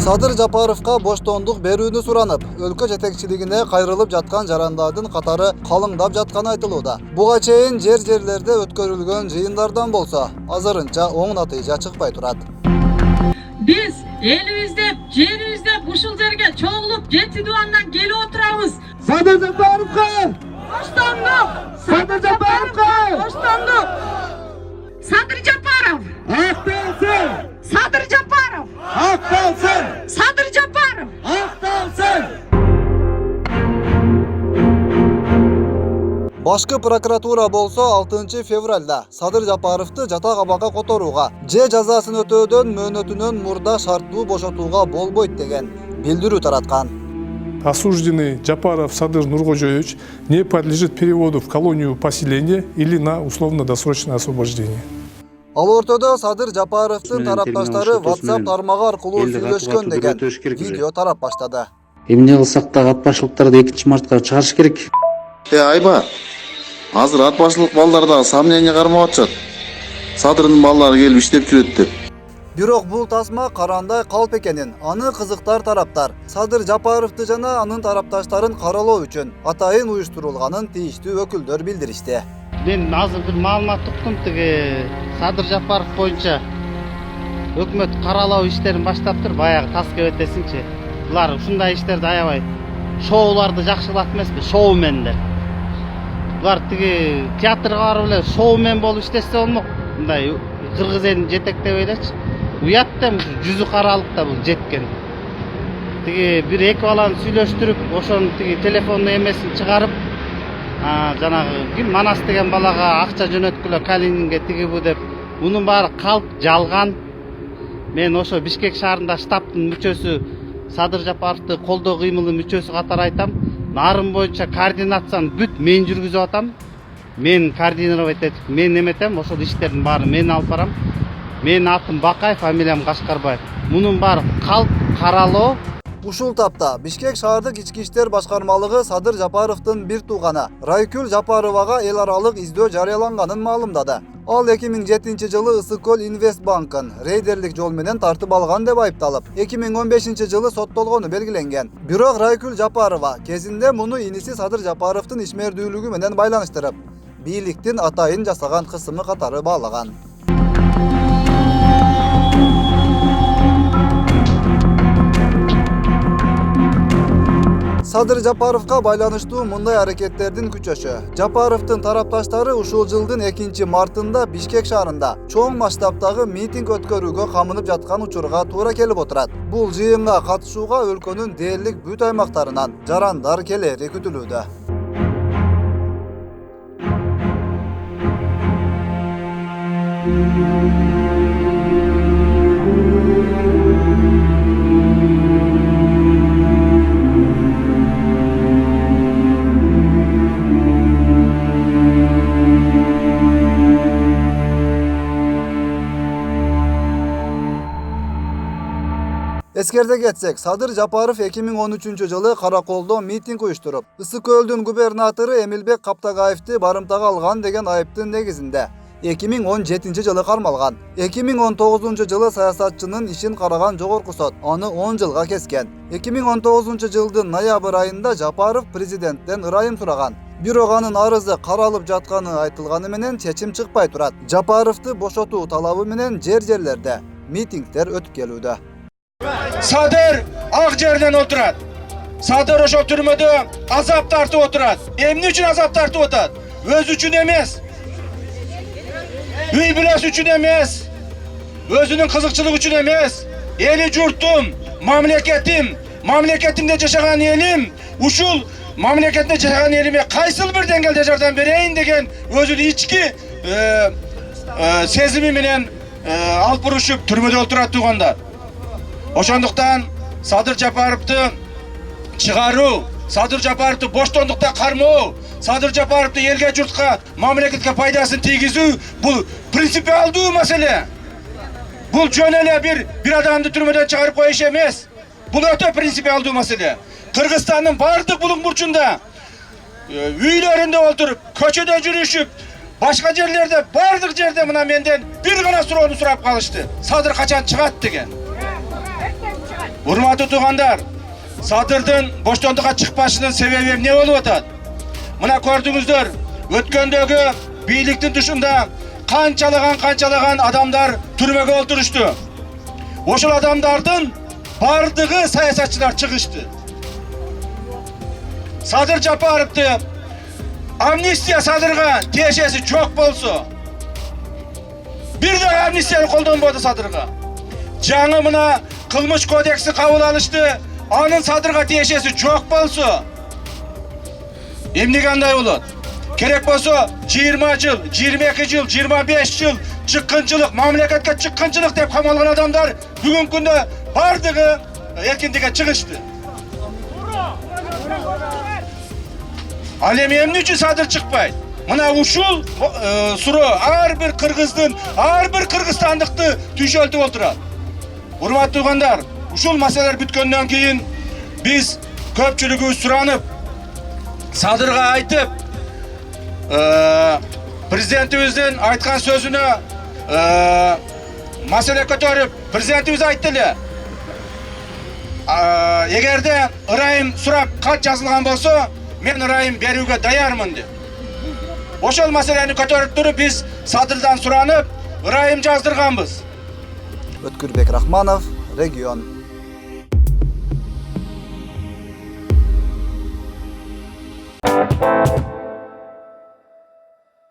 Садыр Жапаровка боштондук берүүнү суранып, өлкө жетекчилигине кайрылып жаткан жарандардын катары калыңдап жатканы айтылууда. Буга чейин жерлерде өткөрүлгөн жыйындардан болсо, азырынча оң натыйжа чыкпай турат. Биз элибизде, жерибизде ушул жерге чогулуп, жети дубандан келип отурабыз. Садыр Жапаровка! Боштондук! Садыр Жапаровка! Боштондук! Садыр Жапаров! Ақталсын! Садыр Жапаров! Ақталсын! Садыр Жапаров! Ақталсын! Башкы прокуратура болсо 6 февралда Садыр Жапаровду жатак абакка которууга же жазасын өтөөдөн мөөнөтүнөн мурда шарттуу бошотууга болбойт деген билдирүү тараткан. Осужденный Жапаров Садыр Нургожоевич не подлежит переводу в колонию поселения или на условно-досрочное освобождение. Ал ортодо Садыр Жапаровдун тарапташтары WhatsApp тармагы аркылуу сүйлөшкөн деген видео тарап баштады. Эмне кылсак да ат башчылыктарды 2-мартка чыгарыш керек. Айба, азыр ат башчылык балдарды сомнение кармап атышат. Садырдын балдары келип иштеп жүрөт деп. Бирок бул тасма карандай калп экенин аны кызыктар тараптар Садыр Жапаровду жана анын тарапташтарын каралоо үчүн атайын уюштурулганын тийиштүү өкүлдөр билдиришти. Мен азыр бир маалымат уктум, тиги Садыр Жапаров боюнча өкмөт каралоо иштерин баштаптыр. Баягы тас кебетесинчи. Булар ушундай иштерди аябай шоуларды жакшылап эмеспи, шоумендер. Булар тиги театрга барып эле шоумен болуп иштесе болмок. Мындай кыргыз элин жетектеп элечи. Уят да жүзү каралыкта бул жеткен. Тиги бир эки баланы сүйлөштүрүп, ошонун тиги телефондун эмесин чыгарып, жанагы ким Манас деген балага акча жөнөткүлө Калининге тиги бу деп, мунун баары калп жалган. Мен ошо Бишкек шаарында штабтын мүчөсү Садыр Жапаровду колдоо кыймылы мүчөсү катары айтам. Нарын боюнча координацияны бүт мен жүргүзүп атам. Мен координировать этип, мен эметем, ошол иштердин баарын мен алып барам. Менин атым Бакаев, фамилиям Кашкарбаев. Мунун баары калп каралоо. Ушул тапта Бишкек шаардык ички иштер башкармалыгы Садыр Жапаровдун бир тууганы Райкүл Жапаровага эл аралык издөө жарыяланганын маалымдады. Ал 2007-жылы Ысыккөл Инвест банкын рейдерлик жол менен тартып алган деп айыпталып, 2015-жылы соттолгону белгиленген. Бирок Райкүл Жапарова кезинде муну иниси Садыр Жапаровдун ишмердүүлүгү менен байланыштырып, бийликтин атайын жасаган кысымы катары баалаган. Садыр Жапаровка байланыштуу мындай аракеттердин күчөшү. Жапаровдун тарапташтары ушул жылдын 2-мартында Бишкек шаарында чоң масштабтагы митинг өткөрүүгө камынып жаткан учурга туура келип отурат. Бул жыйынга катышууга өлкөнүн дээрлик бүт аймактарынан жарандар келери күтүлүүдө. Эскерде кетсек, Садыр Жапаров 2013-жылы Караколдо митинг уюштуруп, Ысыккөлдүн губернатору Эмилбек Каптагаевди барымтага алган деген айыптын негизинде 2017-жылы кармалган. 2019-жылы саясатчынын ишин караган жогорку сот аны 10 жылга кескен. 2019-жылдын ноябрь айында Жапаров президенттен ырайым сураган. Бирок анын арызы каралып жатканы айтылганы менен чечим чыкпай турат. Жапаровду бошотуу талабы менен жерлерде митингдер өтүп келүүдө. Садыр ак жерден отурат. Садыр ошол түрмөдө азап тартып отурат. Эмне үчүн азап тартып атат? Өзү үчүн эмес. Үй бүлөсү үчүн эмес. Өзүнүн кызыкчылыгы үчүн эмес. Эли журтум, мамлекетимде жашаган элим, ушул мамлекетте жашаган элиме кайсыл бир деңгээлде жардам берейин деген өзүнүн ички сезими менен алып бурушуп түрмөдө отурат туугандар. Ошондуктан Садыр Жапаровду чыгаруу, Садыр Жапаровду боштондукта кармоо, Садыр Жапаровду элге журтка, мамлекетке пайдасын тийгизүү бул принципиалдуу маселе. Бул жөн эле бир адамды түрмөдөн чыгарып коюш эмес. Бул өтө принципиалдуу маселе. Кыргызстандын бардык булуң бурчунда үйлөрүндө отуруп, көчөдө жүрүшүп, башка жерлерде, бардык жерде мына менден бир гана суроону сурап калышты. Садыр качан чыгат деген. Урматтуу туугандар, Садырдын боштондукка чыкпашынын себеби эмне болуп атат? Мына көрдүңүздөр, өткөндөгү бийликтин тушунда канчалаган адамдар түрмөгө олтурушту. Ошол адамдардын бардыгы саясатчылар чыгышты. Садыр Жапаровду амнистия Садырга тиешеси жок болсо, бир да амнистияны колдонбоду Садырга. Жаңы мына кылмыш кодекси кабыл алышты, анын Садырга тиешеси жок болсо, эмнеге андай болот? Керек болсо 20 жыл, 22 жыл, 25 жыл чыккынчылык, мамлекетке чыккынчылык деп камалган адамдар бүгүнкү күндө бардыгы эркиндикке чыгышты. Ал эми эмне үчүн Садыр чыкпайт? Мына ушул суроо ар бир кыргыздын, ар бир кыргызстандыкты түйшөлтүп отурат. Урматтуу туугандар, ушул маселелер бүткөндөн кийин биз көпчүлүгүбүз суранып, Садырга айтып, президентибиздин айткан сөзүнө маселе көтөрүп, президентибиз айтты эле. Эгерде ырайым сурап кат жазылган болсо, мен ырайым берүүгө даярмын деп. Ошол маселени көтөрүп туруп биз Садырдан суранып, ырайым жаздырганбыз. Өткүрбек Рахманов, Регион.